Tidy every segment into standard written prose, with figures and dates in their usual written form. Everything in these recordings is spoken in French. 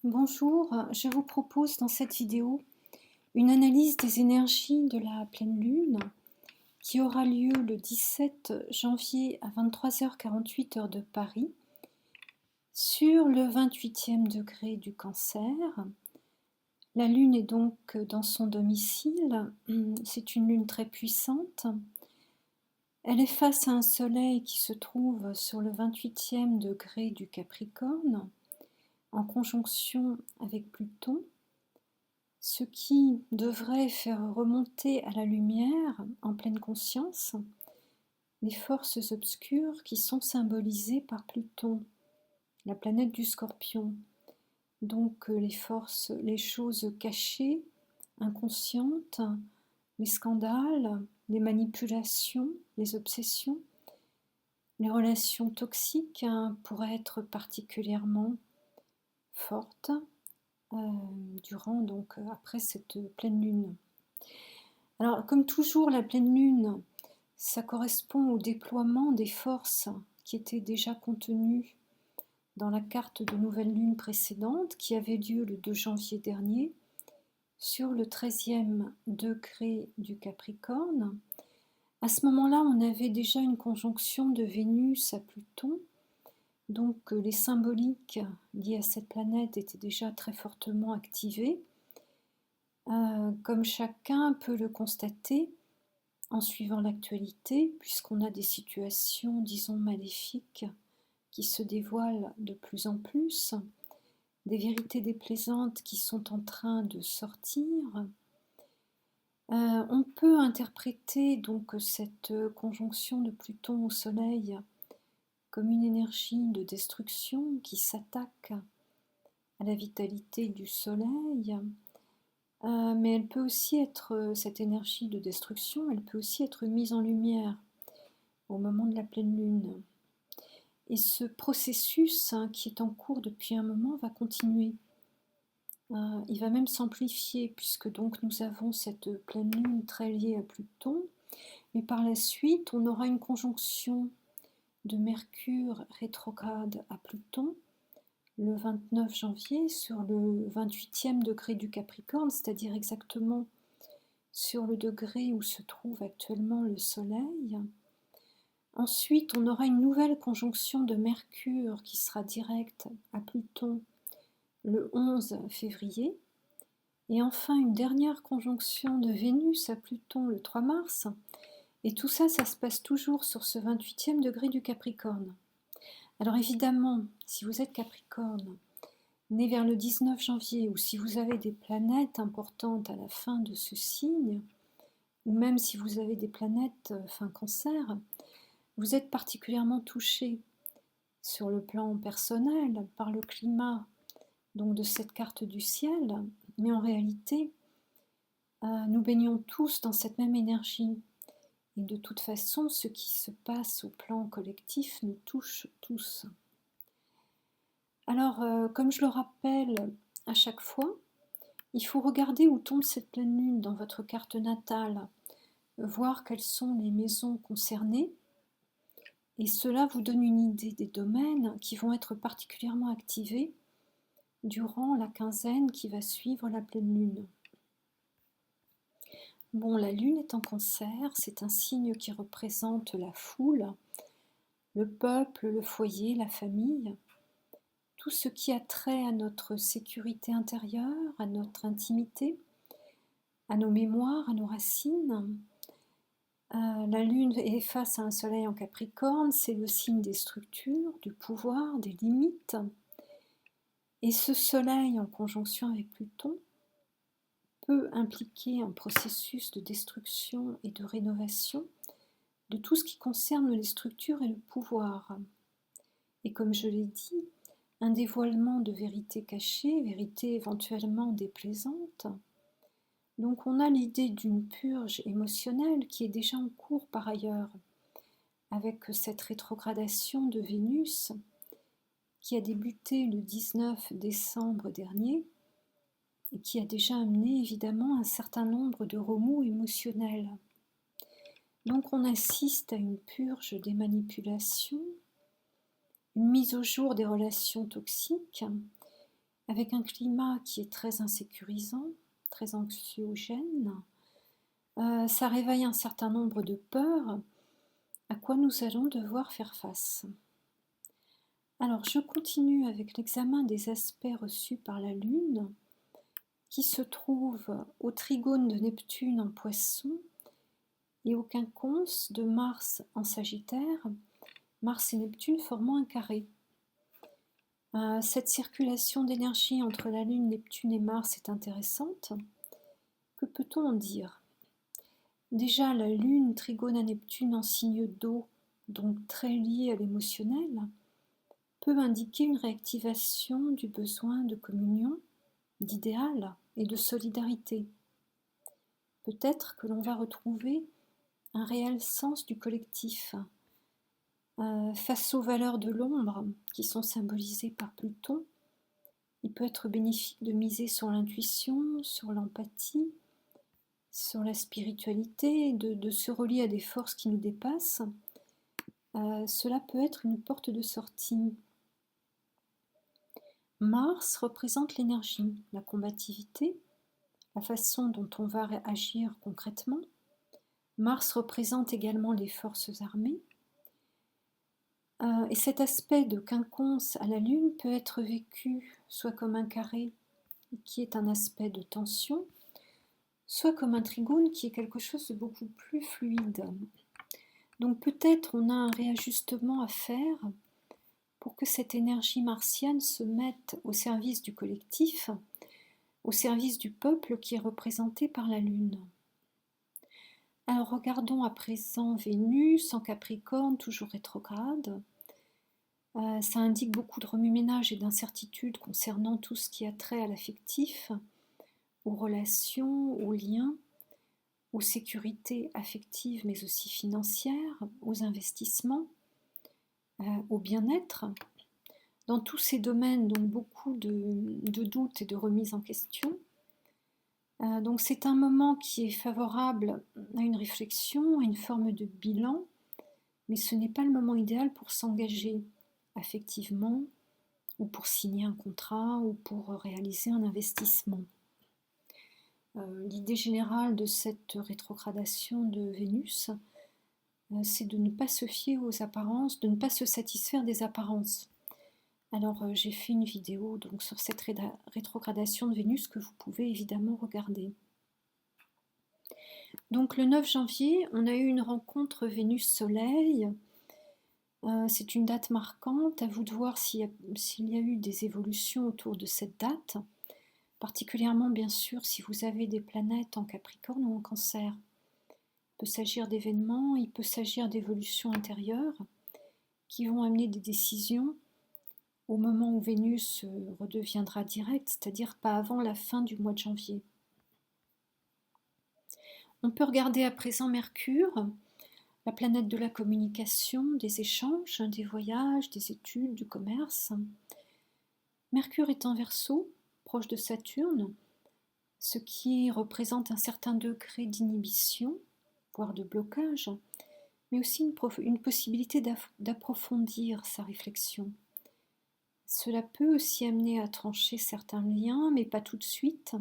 Bonjour, je vous propose dans cette vidéo une analyse des énergies de la pleine lune qui aura lieu le 17 janvier à 23h48 heure de Paris sur le 28e degré du Cancer. La lune est donc dans son domicile, c'est une lune très puissante. Elle est face à un soleil qui se trouve sur le 28e degré du Capricorne en conjonction avec Pluton, ce qui devrait faire remonter à la lumière, en pleine conscience, les forces obscures qui sont symbolisées par Pluton, la planète du Scorpion. Donc les forces, les choses cachées, inconscientes, les scandales, les manipulations, les obsessions, les relations toxiques pourraient être particulièrement fortes durant donc après cette pleine lune. Alors comme toujours la pleine lune, ça correspond au déploiement des forces qui étaient déjà contenues dans la carte de nouvelle lune précédente qui avait lieu le 2 janvier dernier sur le 13e degré du Capricorne. À ce moment-là, on avait déjà une conjonction de Vénus à Pluton, donc les symboliques liées à cette planète étaient déjà très fortement activées. Comme chacun peut le constater en suivant l'actualité, puisqu'on a des situations, disons, maléfiques qui se dévoilent de plus en plus, des vérités déplaisantes qui sont en train de sortir. On peut interpréter donc cette conjonction de Pluton au Soleil comme une énergie de destruction qui s'attaque à la vitalité du Soleil, mais elle peut aussi être, cette énergie de destruction, elle peut aussi être mise en lumière au moment de la pleine lune. Et ce processus qui est en cours depuis un moment va continuer. Il va même s'amplifier puisque donc nous avons cette pleine lune très liée à Pluton, mais par la suite on aura une conjonction de Mercure rétrograde à Pluton le 29 janvier sur le 28e degré du Capricorne, c'est-à-dire exactement sur le degré où se trouve actuellement le Soleil. Ensuite, on aura une nouvelle conjonction de Mercure qui sera directe à Pluton le 11 février. Et enfin, une dernière conjonction de Vénus à Pluton le 3 mars. Et tout ça, ça se passe toujours sur ce 28e degré du Capricorne. Alors évidemment, si vous êtes Capricorne, né vers le 19 janvier, ou si vous avez des planètes importantes à la fin de ce signe, ou même si vous avez des planètes fin Cancer, vous êtes particulièrement touché sur le plan personnel par le climat donc de cette carte du ciel, mais en réalité, nous baignons tous dans cette même énergie. Et de toute façon, ce qui se passe au plan collectif nous touche tous. Alors, comme je le rappelle à chaque fois, il faut regarder où tombe cette pleine lune dans votre carte natale, voir quelles sont les maisons concernées, et cela vous donne une idée des domaines qui vont être particulièrement activés durant la quinzaine qui va suivre la pleine lune. Bon, la lune est en Cancer, c'est un signe qui représente la foule, le peuple, le foyer, la famille, tout ce qui a trait à notre sécurité intérieure, à notre intimité, à nos mémoires, à nos racines. La lune est face à un soleil en Capricorne, c'est le signe des structures, du pouvoir, des limites. Et ce soleil en conjonction avec Pluton peut impliquer un processus de destruction et de rénovation de tout ce qui concerne les structures et le pouvoir. Et comme je l'ai dit, un dévoilement de vérités cachées, vérités éventuellement déplaisantes. Donc on a l'idée d'une purge émotionnelle qui est déjà en cours par ailleurs, avec cette rétrogradation de Vénus qui a débuté le 19 décembre dernier et qui a déjà amené évidemment un certain nombre de remous émotionnels. Donc on assiste à une purge des manipulations, une mise au jour des relations toxiques avec un climat qui est très insécurisant, très anxiogène. Ça réveille un certain nombre de peurs à quoi nous allons devoir faire face. Alors, je continue avec l'examen des aspects reçus par la Lune, qui se trouve au trigone de Neptune en Poisson et au quinconce de Mars en Sagittaire, Mars et Neptune formant un carré. Cette circulation d'énergie entre la Lune, Neptune et Mars est intéressante. Que peut-on en dire ? Déjà, la Lune trigone à Neptune en signe d'eau, donc très liée à l'émotionnel, peut indiquer une réactivation du besoin de communion, d'idéal et de solidarité. Peut-être que l'on va retrouver un réel sens du collectif face aux valeurs de l'ombre qui sont symbolisées par Pluton. Il peut être bénéfique de miser sur l'intuition, sur l'empathie, sur la spiritualité, de se relier à des forces qui nous dépassent. Cela peut être une porte de sortie. Mars représente l'énergie, la combativité, la façon dont on va agir concrètement. Mars représente également les forces armées. Et cet aspect de quinconce à la Lune peut être vécu soit comme un carré qui est un aspect de tension, soit comme un trigone qui est quelque chose de beaucoup plus fluide. Donc peut-être on a un réajustement à faire pour que cette énergie martienne se mette au service du collectif, au service du peuple qui est représenté par la Lune. Alors regardons à présent Vénus en Capricorne, toujours rétrograde. Ça indique beaucoup de remue-ménage et d'incertitude concernant tout ce qui a trait à l'affectif, aux relations, aux liens, aux sécurités affectives mais aussi financières, aux investissements, au bien-être. Dans tous ces domaines, donc beaucoup de doutes et de remises en question. Donc c'est un moment qui est favorable à une réflexion, à une forme de bilan, mais ce n'est pas le moment idéal pour s'engager affectivement ou pour signer un contrat ou pour réaliser un investissement. L'idée générale de cette rétrogradation de Vénus, c'est de ne pas se fier aux apparences, de ne pas se satisfaire des apparences. Alors j'ai fait une vidéo donc, sur cette rétrogradation de Vénus que vous pouvez évidemment regarder. Donc le 9 janvier, on a eu une rencontre Vénus-Soleil. C'est une date marquante, à vous de voir s'il y a eu des évolutions autour de cette date, particulièrement bien sûr si vous avez des planètes en Capricorne ou en Cancer. Il peut s'agir d'événements, il peut s'agir d'évolutions intérieures qui vont amener des décisions au moment où Vénus redeviendra directe, c'est-à-dire pas avant la fin du mois de janvier. On peut regarder à présent Mercure, la planète de la communication, des échanges, des voyages, des études, du commerce. Mercure est en Verseau, proche de Saturne, ce qui représente un certain degré d'inhibition, voire de blocage, mais aussi une possibilité d'approfondir sa réflexion. Cela peut aussi amener à trancher certains liens, mais pas tout de suite,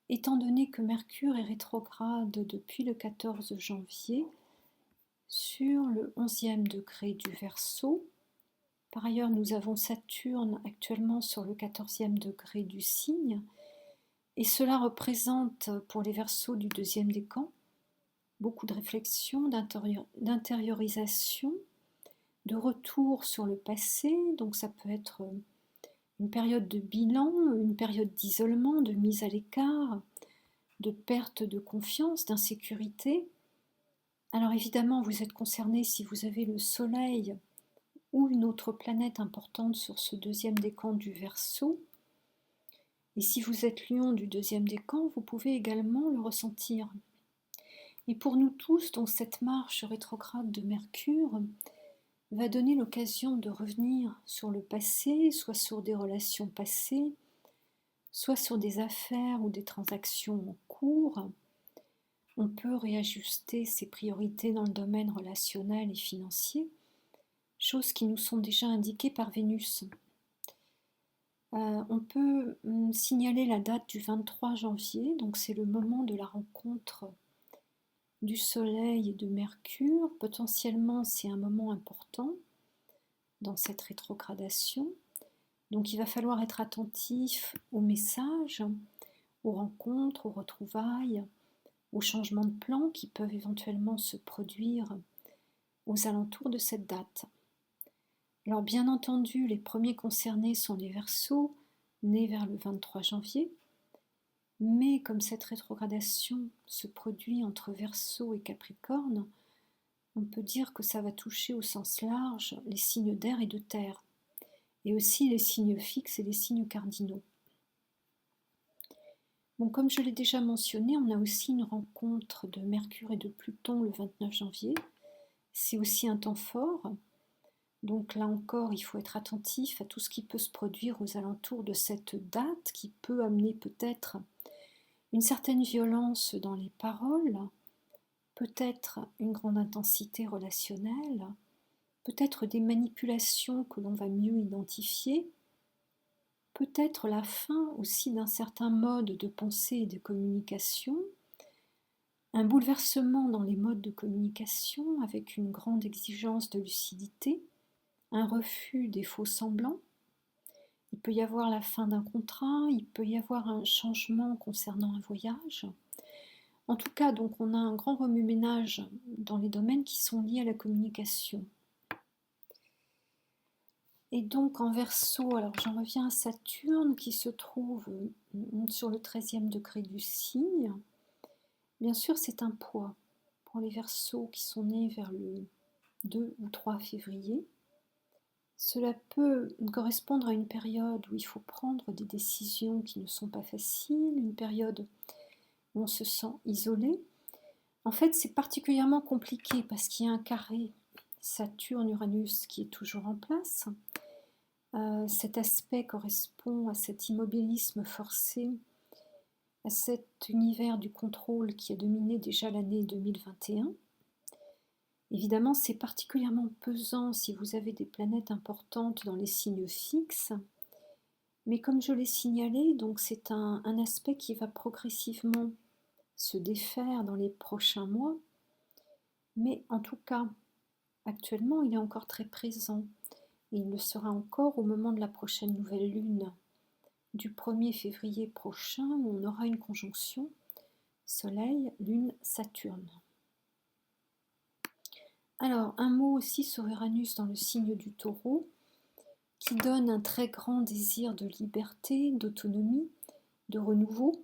étant donné que Mercure est rétrograde depuis le 14 janvier sur le 11e degré du Verseau. Par ailleurs, nous avons Saturne actuellement sur le 14e degré du Cygne, et cela représente pour les Verseaux du 2e décan beaucoup de réflexion, d'intériorisation, de retour sur le passé, donc ça peut être une période de bilan, une période d'isolement, de mise à l'écart, de perte de confiance, d'insécurité. Alors évidemment, vous êtes concerné si vous avez le Soleil ou une autre planète importante sur ce 2e décan du Verseau. Et si vous êtes Lion du 2e décan, vous pouvez également le ressentir. Et pour nous tous, donc cette marche rétrograde de Mercure va donner l'occasion de revenir sur le passé, soit sur des relations passées, soit sur des affaires ou des transactions en cours. On peut réajuster ses priorités dans le domaine relationnel et financier, choses qui nous sont déjà indiquées par Vénus. On peut signaler la date du 23 janvier, donc c'est le moment de la rencontre du Soleil et de Mercure. Potentiellement, c'est un moment important dans cette rétrogradation. Donc il va falloir être attentif aux messages, aux rencontres, aux retrouvailles, aux changements de plan qui peuvent éventuellement se produire aux alentours de cette date. Alors bien entendu, les premiers concernés sont les Verseaux, nés vers le 23 janvier, mais comme cette rétrogradation se produit entre Verseau et Capricorne, on peut dire que ça va toucher au sens large les signes d'air et de terre, et aussi les signes fixes et les signes cardinaux. Bon, comme je l'ai déjà mentionné, on a aussi une rencontre de Mercure et de Pluton le 29 janvier. C'est aussi un temps fort. Donc là encore, il faut être attentif à tout ce qui peut se produire aux alentours de cette date, qui peut amener peut-être une certaine violence dans les paroles, peut-être une grande intensité relationnelle, peut-être des manipulations que l'on va mieux identifier, peut-être la fin aussi d'un certain mode de pensée et de communication, un bouleversement dans les modes de communication avec une grande exigence de lucidité, un refus des faux semblants. Il peut y avoir la fin d'un contrat, il peut y avoir un changement concernant un voyage. En tout cas, donc, on a un grand remue-ménage dans les domaines qui sont liés à la communication. Et donc en Verseau, alors j'en reviens à Saturne qui se trouve sur le 13e degré du signe. Bien sûr, c'est un poids pour les Verseaux qui sont nés vers le 2 ou 3 février. Cela peut correspondre à une période où il faut prendre des décisions qui ne sont pas faciles, une période où on se sent isolé. En fait, c'est particulièrement compliqué parce qu'il y a un carré Saturne-Uranus qui est toujours en place. Cet aspect correspond à cet immobilisme forcé, à cet univers du contrôle qui a dominé déjà l'année 2021. Évidemment, c'est particulièrement pesant si vous avez des planètes importantes dans les signes fixes, mais comme je l'ai signalé, donc c'est un aspect qui va progressivement se défaire dans les prochains mois, mais en tout cas, actuellement, il est encore très présent. Et il le sera encore au moment de la prochaine nouvelle lune du 1er février prochain où on aura une conjonction Soleil, Lune, Saturne. Alors, un mot aussi sur Uranus dans le signe du Taureau qui donne un très grand désir de liberté, d'autonomie, de renouveau.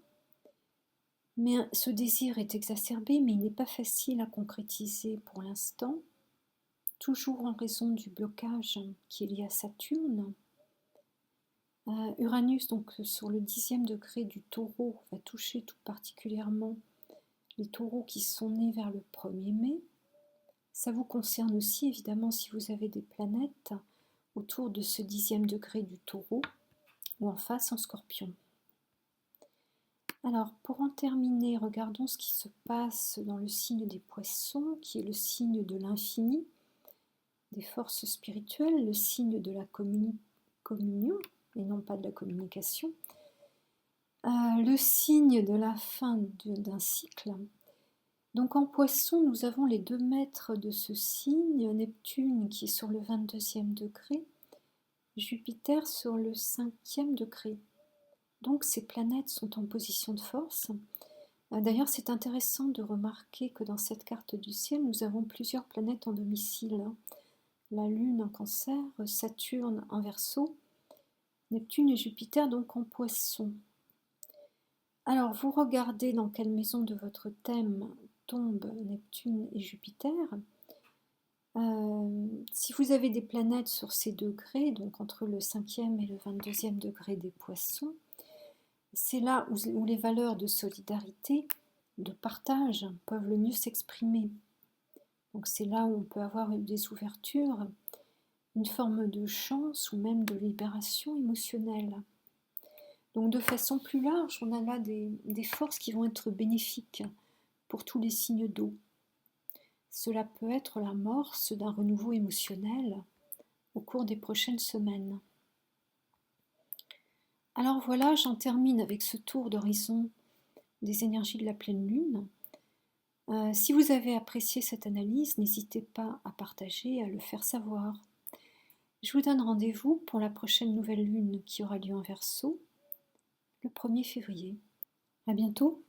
Mais ce désir est exacerbé, mais il n'est pas facile à concrétiser pour l'instant, toujours en raison du blocage qui est lié à Saturne. Uranus, donc sur le 10e degré du Taureau, va toucher tout particulièrement les taureaux qui sont nés vers le 1er mai. Ça vous concerne aussi évidemment si vous avez des planètes autour de ce 10e degré du Taureau ou en face en Scorpion. Alors pour en terminer, regardons ce qui se passe dans le signe des Poissons, qui est le signe de l'infini, des forces spirituelles, le signe de la communion et non pas de la communication. Le signe de la fin d'un cycle. Donc en Poisson, nous avons les 2 maîtres de ce signe, Neptune qui est sur le 22e degré, Jupiter sur le 5e degré. Donc ces planètes sont en position de force. D'ailleurs, c'est intéressant de remarquer que dans cette carte du ciel, nous avons plusieurs planètes en domicile. La Lune en Cancer, Saturne en Verseau, Neptune et Jupiter donc en Poisson. Alors, vous regardez dans quelle maison de votre thème tombent Neptune et Jupiter. Si vous avez des planètes sur ces degrés, donc entre le 5e et le 22e degré des Poissons, c'est là où les valeurs de solidarité, de partage peuvent le mieux s'exprimer. Donc c'est là où on peut avoir des ouvertures, une forme de chance ou même de libération émotionnelle. Donc de façon plus large, on a là des forces qui vont être bénéfiques pour tous les signes d'eau. Cela peut être l'amorce d'un renouveau émotionnel au cours des prochaines semaines. Alors voilà, j'en termine avec ce tour d'horizon des énergies de la pleine lune. Si vous avez apprécié cette analyse, n'hésitez pas à partager, à le faire savoir. Je vous donne rendez-vous pour la prochaine nouvelle lune qui aura lieu en Verseau, le 1er février. À bientôt!